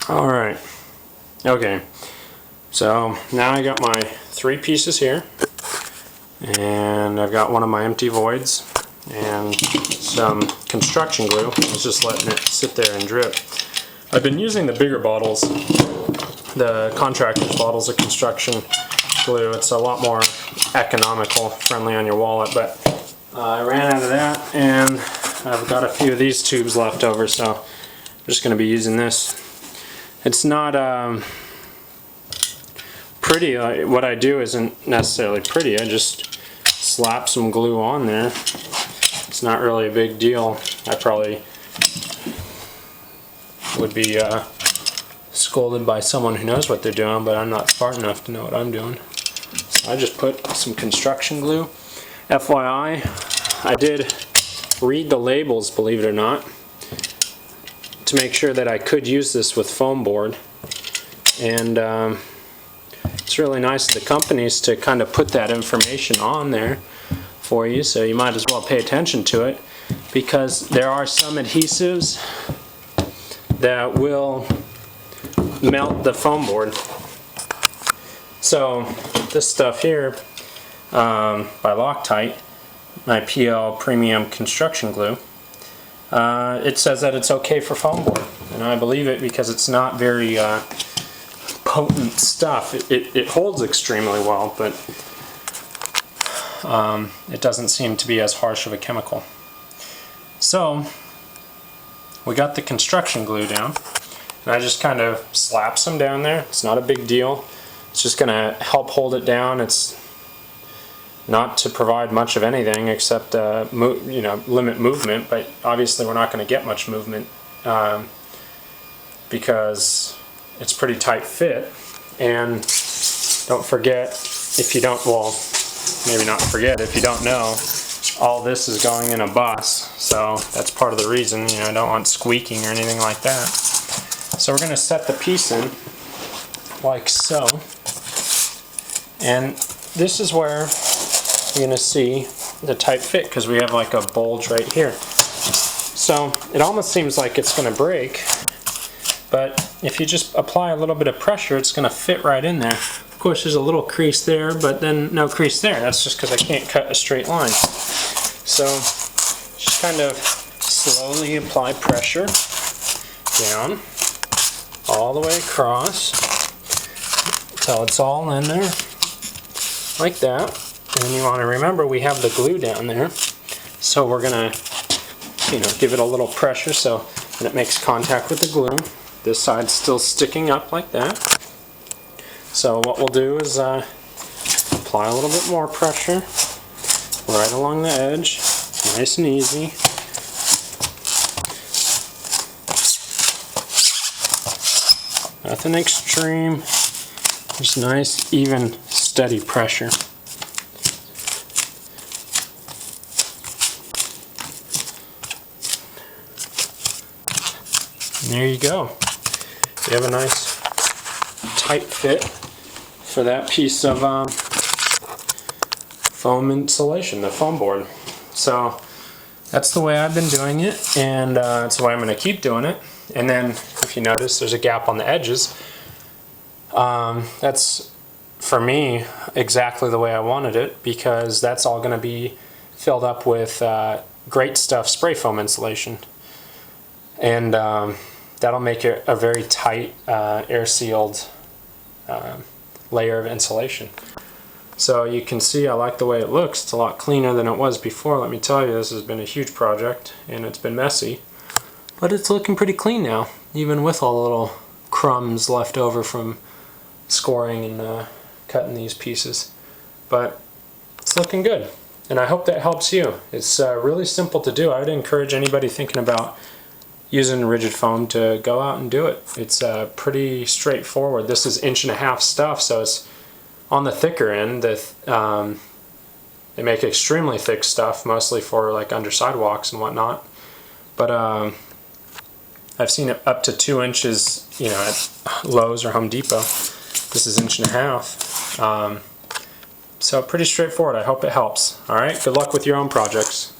Alright, okay, so now I got my 3 pieces here, and I've got one of my empty voids and some construction glue. I was just letting it sit there and drip. I've been using the bigger bottles, the contractor's bottles of construction glue. It's a lot more economical, friendly on your wallet, but I ran out of that, and I've got a few of these tubes left over, so I'm just going to be using this. It's not pretty. What I do isn't necessarily pretty. I just slap some glue on there. It's not really a big deal. I probably would be scolded by someone who knows what they're doing, but I'm not smart enough to know what I'm doing. So I just put some construction glue. FYI, I did read the labels, believe it or not, to make sure that I could use this with foam board, and it's really nice of the companies to kind of put that information on there for you, so you might as well pay attention to it, because there are some adhesives that will melt the foam board. So this stuff here by Loctite, my PL Premium Construction Glue, it says that it's okay for foam board, and I believe it because it's not very potent stuff. It holds extremely well, but it doesn't seem to be as harsh of a chemical. So we got the construction glue down, and I just kind of slap some down there. It's not a big deal. It's just going to help hold it down. It's not to provide much of anything except limit movement, but obviously we're not going to get much movement because it's pretty tight fit. And don't forget, if you don't, well, maybe not forget, if you don't know, all this is going in a bus, so that's part of the reason. I don't want squeaking or anything like that. So we're going to set the piece in like so, and this is where you're going to see the tight fit, because we have like a bulge right here. So it almost seems like it's going to break, but if you just apply a little bit of pressure, it's going to fit right in there. Of course, there's a little crease there, but then no crease there. That's just because I can't cut a straight line. So just kind of slowly apply pressure down all the way across until it's all in there like that. And you want to remember we have the glue down there, so we're gonna give it a little pressure so when it makes contact with the glue, this side's still sticking up like that. So what we'll do is apply a little bit more pressure right along the edge, nice and easy. Nothing extreme, just nice, even, steady pressure. And there you go. You have a nice tight fit for that piece of foam insulation, the foam board. So that's the way I've been doing it, and that's the way I'm going to keep doing it. And then if you notice, there's a gap on the edges. That's, for me, exactly the way I wanted it, because that's all going to be filled up with Great Stuff spray foam insulation. And that'll make it a very tight, air-sealed layer of insulation. So you can see I like the way it looks. It's a lot cleaner than it was before. Let me tell you, this has been a huge project, and it's been messy. But it's looking pretty clean now, even with all the little crumbs left over from scoring and cutting these pieces. But it's looking good, and I hope that helps you. It's really simple to do. I would encourage anybody thinking about using rigid foam to go out and do it. It's pretty straightforward. This is 1.5 inch stuff, so it's on the thicker end. They make extremely thick stuff, mostly for like under sidewalks and whatnot. But I've seen it up to 2 inches, at Lowe's or Home Depot. This is 1.5 inches. So pretty straightforward. I hope it helps. All right, good luck with your own projects.